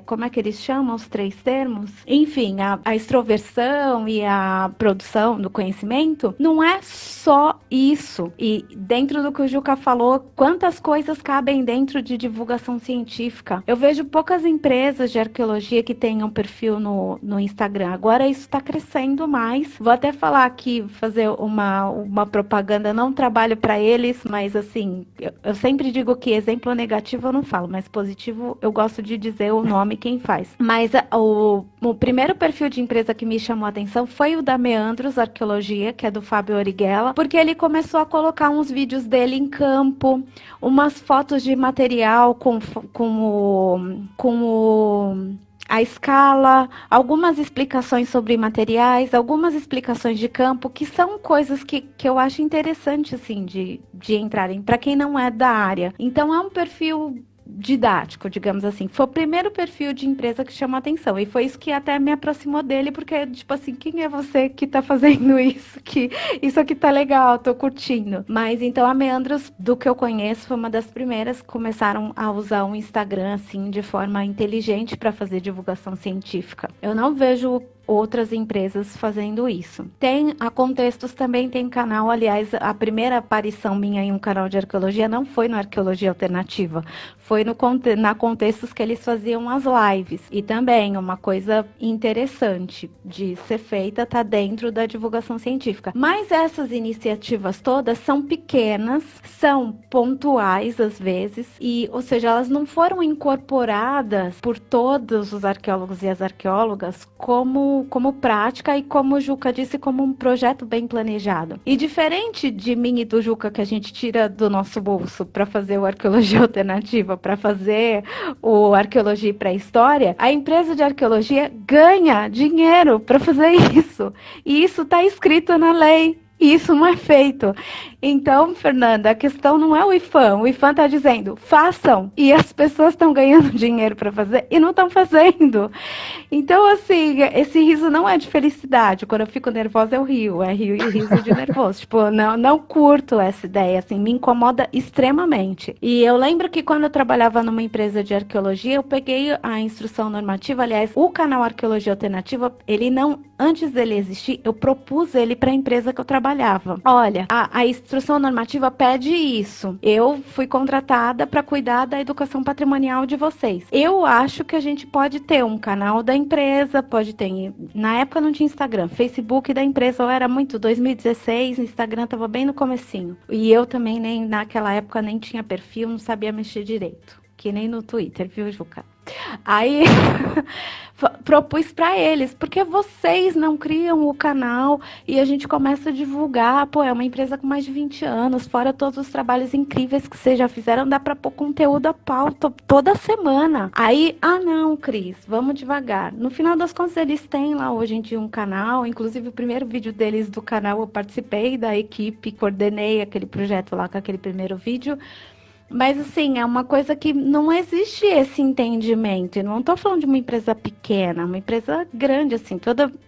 [SPEAKER 1] como é que eles chamam os 3 termos? Enfim, a extroversão e a produção do conhecimento não é só isso. E dentro do que o Juca falou, quantas coisas cabem dentro de divulgação científica. Eu vejo poucas empresas de arqueologia que tenham perfil no Instagram. Agora isso está crescendo mais. Vou até falar aqui, fazer uma propaganda, não trabalho para eles, mas assim, eu sempre digo que exemplo negativo eu não falo, mas positivo eu gosto de dizer o nome quem faz. Mas o primeiro perfil de empresa que me chamou a atenção foi o da Meandros Arqueologia, que é do Fábio Origuela, porque ele começou a colocar uns vídeos dele em campo, umas fotos de material a escala, algumas explicações sobre materiais, algumas explicações de campo, que são coisas que eu acho interessante, assim, de entrarem, para quem não é da área. Então, é um perfil didático, digamos assim. Foi o primeiro perfil de empresa que chamou a atenção. E foi isso que até me aproximou dele, porque, tipo assim, quem é você que tá fazendo isso? Que isso aqui tá legal, tô curtindo. Mas, então, a Meandros, do que eu conheço, foi uma das primeiras que começaram a usar o Instagram, assim, de forma inteligente para fazer divulgação científica. Eu não vejo outras empresas fazendo isso. A Contextos também tem canal, aliás, a primeira aparição minha em um canal de arqueologia não foi no Arqueologia Alternativa, foi na Contextos que eles faziam as lives. E também uma coisa interessante de ser feita está dentro da divulgação científica. Mas essas iniciativas todas são pequenas, são pontuais às vezes, ou seja, elas não foram incorporadas por todos os arqueólogos e as arqueólogas como prática e, como o Juca disse, como um projeto bem planejado. E diferente de mim e do Juca, que a gente tira do nosso bolso para fazer o Arqueologia Alternativa, para fazer o Arqueologia Pré-História, a empresa de arqueologia ganha dinheiro para fazer isso. E isso está escrito na lei. E isso não é feito. Então, Fernanda, a questão não é o IPHAN. O IPHAN está dizendo, façam. E as pessoas estão ganhando dinheiro para fazer e não estão fazendo. Então, assim, esse riso não é de felicidade. Quando eu fico nervosa, eu rio. É riso de nervoso. Tipo, não curto essa ideia, assim, me incomoda extremamente. E eu lembro que quando eu trabalhava numa empresa de arqueologia, eu peguei a instrução normativa, aliás, o canal Arqueologia Alternativa, antes dele existir, eu propus ele para a empresa que eu trabalhava. Olha, a instrução normativa pede isso. Eu fui contratada para cuidar da educação patrimonial de vocês. Eu acho que a gente pode ter um canal da empresa, pode ter... Na época não tinha Instagram, Facebook da empresa, era muito 2016, o Instagram estava bem no comecinho. E eu também, naquela época, nem tinha perfil, não sabia mexer direito. Que nem no Twitter, viu, Juca? Aí propus para eles, porque vocês não criam o canal e a gente começa a divulgar. Pô, é uma empresa com mais de 20 anos, fora todos os trabalhos incríveis que vocês já fizeram, dá para pôr conteúdo a pauta toda semana. Aí, não, Cris, vamos devagar. No final das contas, eles têm lá hoje em dia um canal, inclusive o primeiro vídeo deles do canal eu participei da equipe, coordenei aquele projeto lá com aquele primeiro vídeo. Mas, assim, é uma coisa que não existe esse entendimento. E não estou falando de uma empresa pequena, uma empresa grande, assim.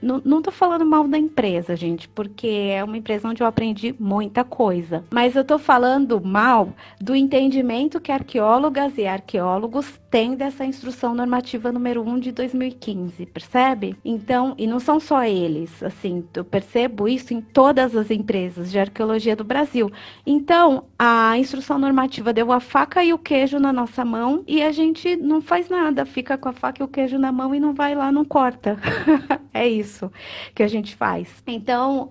[SPEAKER 1] Não estou falando mal da empresa, gente, porque é uma empresa onde eu aprendi muita coisa. Mas eu estou falando mal do entendimento que arqueólogas e arqueólogos têm dessa instrução normativa número 1 de 2015, percebe? Então, e não são só eles, assim, eu percebo isso em todas as empresas de arqueologia do Brasil. Então, a instrução normativa deu a faca e o queijo na nossa mão e a gente não faz nada, fica com a faca e o queijo na mão e não vai lá, não corta. É isso que a gente faz. Então,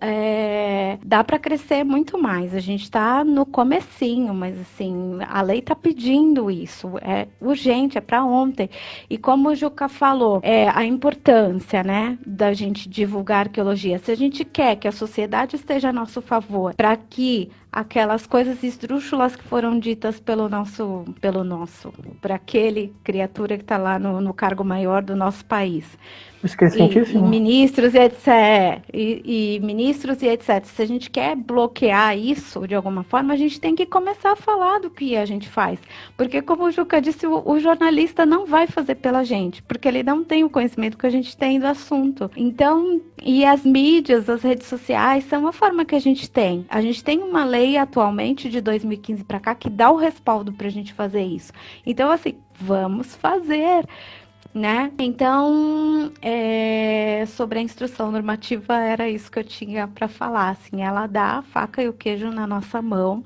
[SPEAKER 1] dá para crescer muito mais. A gente está no comecinho, mas assim, a lei está pedindo isso. É urgente, é para ontem. E como o Juca falou, a importância, né, da gente divulgar arqueologia. Se a gente quer que a sociedade esteja a nosso favor, para que aquelas coisas esdrúxulas que foram ditas para aquele criatura que está lá no cargo maior do nosso país. E ministros e etc. E ministros e etc. Se a gente quer bloquear isso de alguma forma, a gente tem que começar a falar do que a gente faz. Porque, como o Juca disse, o jornalista não vai fazer pela gente, porque ele não tem o conhecimento que a gente tem do assunto. Então, e as mídias, as redes sociais, são a forma que a gente tem. A gente tem uma lei atualmente, de 2015 para cá, que dá o respaldo para a gente fazer isso. Então, assim, vamos fazer, né? Então, sobre a instrução normativa, era isso que eu tinha para falar. Assim, ela dá a faca e o queijo na nossa mão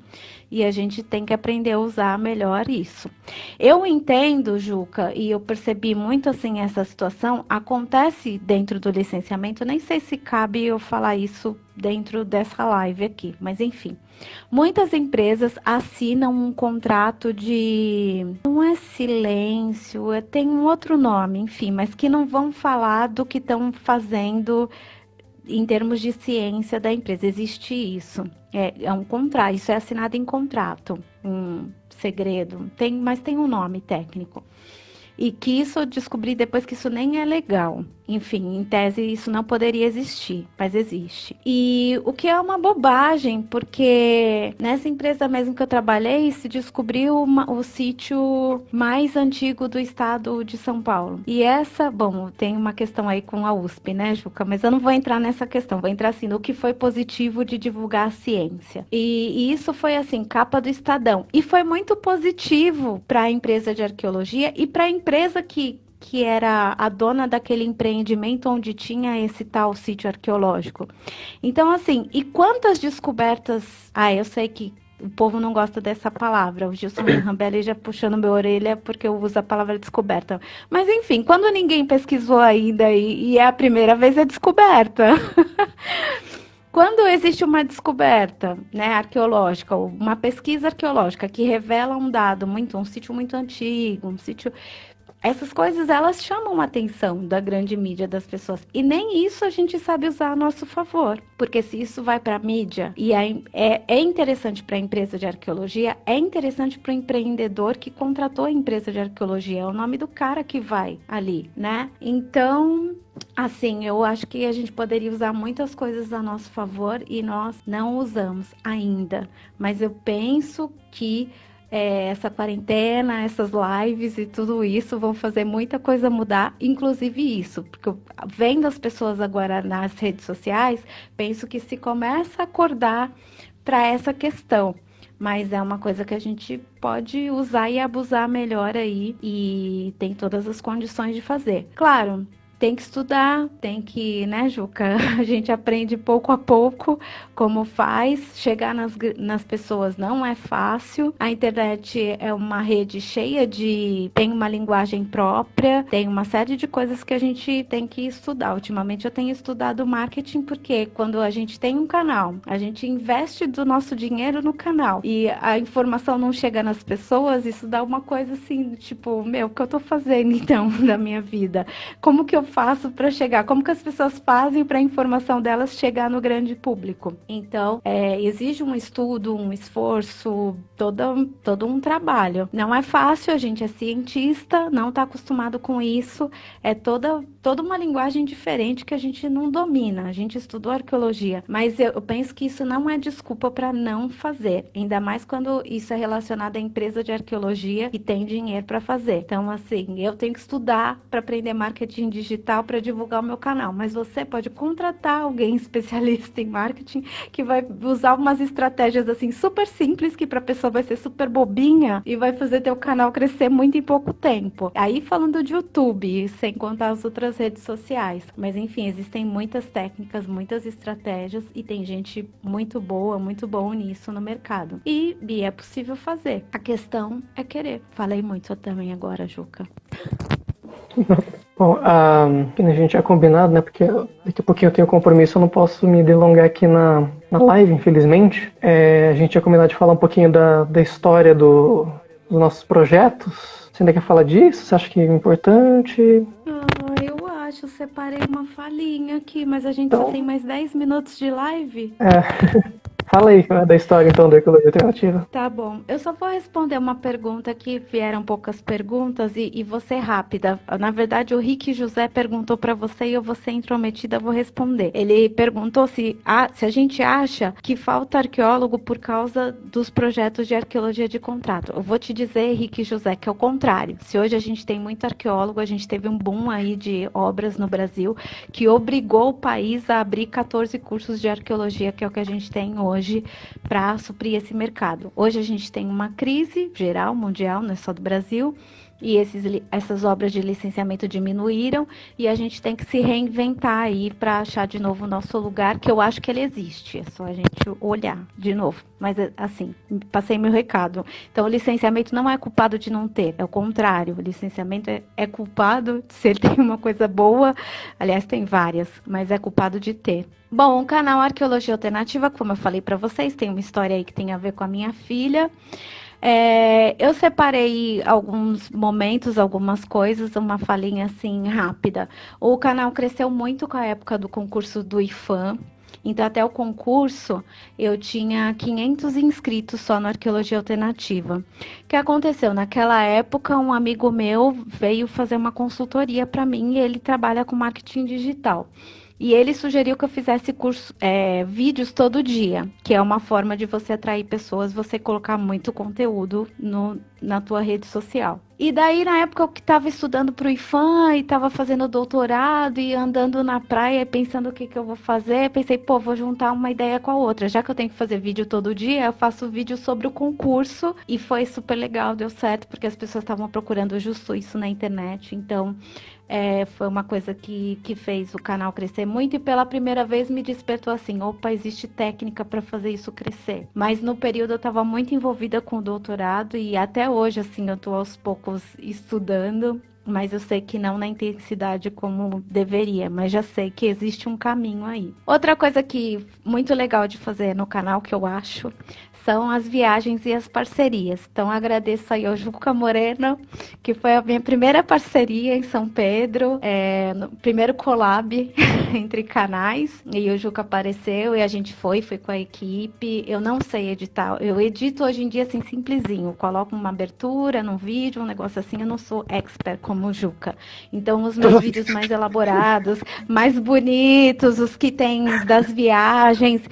[SPEAKER 1] e a gente tem que aprender a usar melhor isso. Eu entendo, Juca, e eu percebi muito assim essa situação, acontece dentro do licenciamento, nem sei se cabe eu falar isso dentro dessa live aqui, mas enfim. Muitas empresas assinam um contrato não é silêncio, tem um outro nome, enfim, mas que não vão falar do que estão fazendo em termos de ciência da empresa. Existe isso. É um contrato, isso é assinado em contrato, um segredo, mas tem um nome técnico. E que isso eu descobri depois que isso nem é legal. Enfim, em tese isso não poderia existir, mas existe. E o que é uma bobagem, porque nessa empresa mesmo que eu trabalhei, se descobriu o sítio mais antigo do estado de São Paulo. E tem uma questão aí com a USP, né, Juca? Mas eu não vou entrar nessa questão, vou entrar assim, no que foi positivo de divulgar a ciência. E isso foi assim, capa do Estadão. E foi muito positivo para a empresa de arqueologia e para a empresa que era a dona daquele empreendimento onde tinha esse tal sítio arqueológico. Então, assim, e quantas descobertas... eu sei que o povo não gosta dessa palavra. O Gilson Rambelli já puxando minha orelha porque eu uso a palavra descoberta. Mas, enfim, quando ninguém pesquisou ainda e é a primeira vez, é descoberta. Quando existe uma descoberta, né, arqueológica, ou uma pesquisa arqueológica que revela um sítio muito antigo, um sítio... Essas coisas, elas chamam a atenção da grande mídia das pessoas. E nem isso a gente sabe usar a nosso favor. Porque se isso vai para a mídia e é interessante para a empresa de arqueologia, é interessante para o empreendedor que contratou a empresa de arqueologia. É o nome do cara que vai ali, né? Então, assim, eu acho que a gente poderia usar muitas coisas a nosso favor e nós não usamos ainda. Mas eu penso que essa quarentena, essas lives e tudo isso vão fazer muita coisa mudar, inclusive isso, porque vendo as pessoas agora nas redes sociais, penso que se começa a acordar para essa questão, mas é uma coisa que a gente pode usar e abusar melhor aí e tem todas as condições de fazer. Claro, tem que estudar, tem que, né, Juca? A gente aprende pouco a pouco como faz. Chegar nas pessoas não é fácil. A internet é uma rede cheia tem uma linguagem própria, tem uma série de coisas que a gente tem que estudar. Ultimamente eu tenho estudado marketing porque quando a gente tem um canal, a gente investe do nosso dinheiro no canal e a informação não chega nas pessoas, isso dá uma coisa assim, tipo, o que eu tô fazendo então da minha vida? Como que eu faço para chegar? Como que as pessoas fazem para a informação delas chegar no grande público? Então, exige um estudo, um esforço, todo um trabalho. Não é fácil, a gente é cientista, não está acostumado com isso, é toda uma linguagem diferente que a gente não domina. A gente estudou arqueologia, mas eu penso que isso não é desculpa para não fazer, ainda mais quando isso é relacionado à empresa de arqueologia que tem dinheiro para fazer. Então, assim, eu tenho que estudar para aprender marketing digital digital para divulgar o meu canal, mas você pode contratar alguém especialista em marketing que vai usar umas estratégias assim super simples que para a pessoa vai ser super bobinha e vai fazer teu canal crescer muito em pouco tempo. Aí falando de YouTube, sem contar as outras redes sociais. Mas enfim, existem muitas técnicas, muitas estratégias e tem gente muito boa, muito bom nisso no mercado. E é possível fazer. A questão é querer. Falei muito também agora, Juca.
[SPEAKER 2] Bom, que a gente tinha combinado, né? Porque daqui a pouquinho eu tenho compromisso, eu não posso me delongar aqui na live, infelizmente. A gente tinha combinado de falar um pouquinho da história dos nossos projetos. Você ainda quer falar disso? Você acha que é importante?
[SPEAKER 1] Eu acho, separei uma falinha aqui, mas a gente só tem mais 10 minutos de live.
[SPEAKER 2] Fala aí da história, então, da ecologia alternativa.
[SPEAKER 1] Tá bom. Eu só vou responder uma pergunta que vieram poucas perguntas e vou ser rápida. Na verdade, o Rick José perguntou para você e eu vou ser intrometida, vou responder. Ele perguntou se a gente acha que falta arqueólogo por causa dos projetos de arqueologia de contrato. Eu vou te dizer, Rick José, que é o contrário. Se hoje a gente tem muito arqueólogo, a gente teve um boom aí de obras no Brasil que obrigou o país a abrir 14 cursos de arqueologia, que é o que a gente tem hoje para suprir esse mercado. Hoje a gente tem uma crise geral, mundial, não é só do Brasil, e essas obras de licenciamento diminuíram e a gente tem que se reinventar aí para achar de novo o nosso lugar, que eu acho que ele existe, é só a gente olhar de novo. Mas assim, passei meu recado. Então o licenciamento não é culpado de não ter, é o contrário, o licenciamento é culpado se ele tem uma coisa boa, aliás tem várias, mas é culpado de ter. Bom, o canal Arqueologia Alternativa, como eu falei para vocês, tem uma história aí que tem a ver com a minha filha. Eu separei alguns momentos, algumas coisas, uma falinha assim rápida. O canal cresceu muito com a época do concurso do IFAM. Então, até o concurso, eu tinha 500 inscritos só no Arqueologia Alternativa. O que aconteceu? Naquela época, um amigo meu veio fazer uma consultoria para mim e ele trabalha com marketing digital. E ele sugeriu que eu fizesse vídeos todo dia, que é uma forma de você atrair pessoas, você colocar muito conteúdo na tua rede social. E daí, na época eu que estava estudando para o IFAM e estava fazendo doutorado e andando na praia pensando o que eu vou fazer, pensei, vou juntar uma ideia com a outra. Já que eu tenho que fazer vídeo todo dia, eu faço vídeo sobre o concurso e foi super legal, deu certo, porque as pessoas estavam procurando justo isso na internet. Então, foi uma coisa que fez o canal crescer muito e pela primeira vez me despertou assim, opa, existe técnica para fazer isso crescer. Mas no período eu estava muito envolvida com o doutorado e até hoje, assim, eu estou aos poucos estudando, mas eu sei que não na intensidade como deveria, mas já sei que existe um caminho aí. Outra coisa que muito legal de fazer no canal, que eu acho, são as viagens e as parcerias. Então, agradeço aí ao Juca Moreno, que foi a minha primeira parceria em São Pedro, no primeiro collab entre canais, e o Juca apareceu e a gente foi com a equipe. Eu não sei editar, eu edito hoje em dia assim, simplesinho, coloco uma abertura num vídeo, um negócio assim, eu não sou expert como o Juca. Então, os meus vídeos mais elaborados, mais bonitos, os que tem das viagens,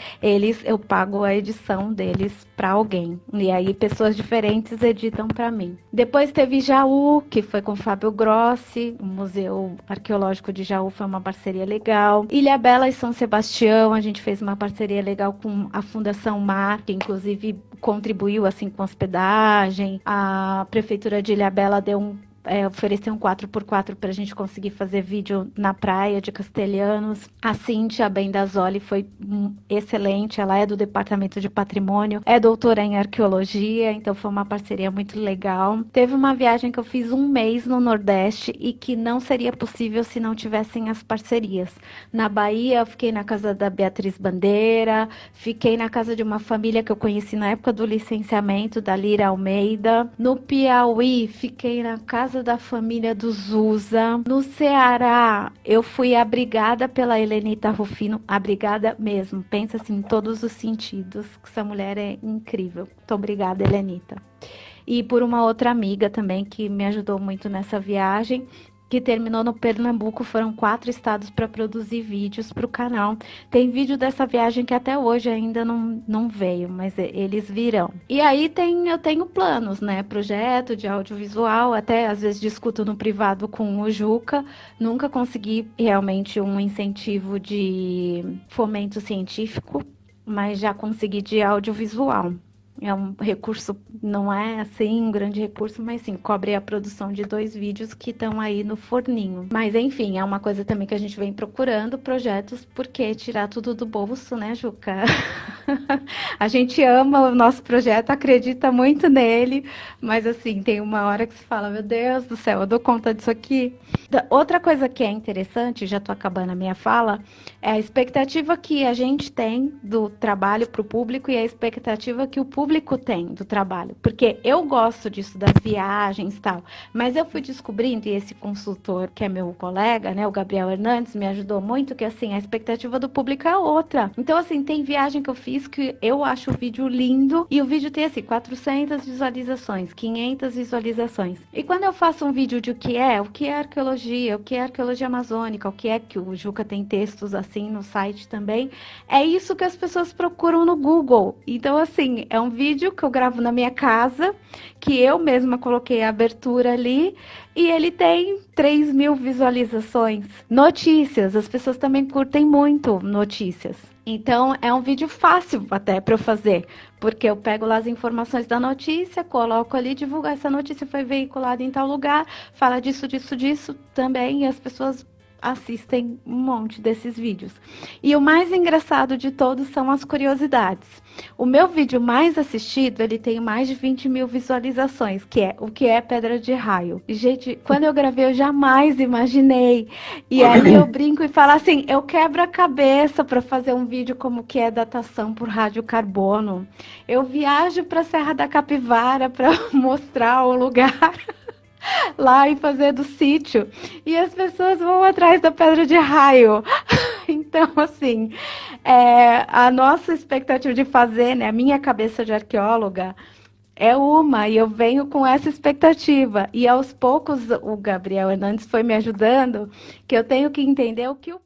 [SPEAKER 1] eu pago a edição deles para alguém. E aí pessoas diferentes editam para mim. Depois teve Jaú, que foi com o Fábio Grossi, o Museu Arqueológico de Jaú foi uma parceria legal. Ilhabela e São Sebastião, a gente fez uma parceria legal com a Fundação Mar, que inclusive contribuiu assim com hospedagem. A Prefeitura de Ilhabela ofereceu um 4x4 para a gente conseguir fazer vídeo na praia de Castelhanos. A Cíntia Bendazoli foi excelente, ela é do Departamento de Patrimônio, é doutora em Arqueologia, então foi uma parceria muito legal. Teve uma viagem que eu fiz um mês no Nordeste e que não seria possível se não tivessem as parcerias. Na Bahia, eu fiquei na casa da Beatriz Bandeira, fiquei na casa de uma família que eu conheci na época do licenciamento, da Lira Almeida. No Piauí, fiquei na casa da família do Zusa. No Ceará, eu fui abrigada pela Helenita Rufino, abrigada mesmo, pensa assim, em todos os sentidos, que essa mulher é incrível. Muito obrigada, Helenita. E por uma outra amiga também, que me ajudou muito nessa viagem, que terminou no Pernambuco. Foram 4 estados para produzir vídeos para o canal. Tem vídeo dessa viagem que até hoje ainda não veio, mas eles virão. E aí eu tenho planos, né? Projeto de audiovisual, até às vezes discuto no privado com o Juca. Nunca consegui realmente um incentivo de fomento científico, mas já consegui de audiovisual. É um recurso, não é assim um grande recurso, mas sim, cobre a produção de 2 vídeos que estão aí no forninho. Mas enfim, é uma coisa também que a gente vem procurando projetos, porque tirar tudo do bolso, né, Juca? A gente ama o nosso projeto, acredita muito nele, mas assim, tem uma hora que se fala, meu Deus do céu, eu dou conta disso aqui. Outra coisa que é interessante, já tô acabando a minha fala, é a expectativa que a gente tem do trabalho para o público e a expectativa que o público tem do trabalho. Porque eu gosto disso, das viagens e tal, mas eu fui descobrindo, e esse consultor, que é meu colega, né, o Gabriel Hernandes, me ajudou muito, que assim, a expectativa do público é outra. Então, assim, tem viagem que eu fiz que eu acho o vídeo lindo, e o vídeo tem, assim, 400 visualizações, 500 visualizações. E quando eu faço um vídeo de o que é arqueologia, o que é arqueologia amazônica, o que é que o Juca tem textos assim no site também, é isso que as pessoas procuram no Google. Então, assim, é um vídeo que eu gravo na minha casa, que eu mesma coloquei a abertura ali, e ele tem 3.000 visualizações. Notícias, as pessoas também curtem muito notícias. Então, é um vídeo fácil até para eu fazer, porque eu pego lá as informações da notícia, coloco ali, divulgo, essa notícia foi veiculada em tal lugar, fala disso, disso, disso também, e as pessoas assistem um monte desses vídeos. E o mais engraçado de todos são as curiosidades. O meu vídeo mais assistido, ele tem mais de 20.000 visualizações, que é o que é pedra de raio. E, gente, quando eu gravei, eu jamais imaginei. E aí eu brinco e falo assim, eu quebro a cabeça para fazer um vídeo como que é datação por radiocarbono. Eu viajo para a Serra da Capivara para mostrar o lugar lá e fazer do sítio, e as pessoas vão atrás da pedra de raio. Então, assim, a nossa expectativa de fazer, né, a minha cabeça de arqueóloga é uma, e eu venho com essa expectativa, e aos poucos o Gabriel Hernandes foi me ajudando, que eu tenho que entender o que o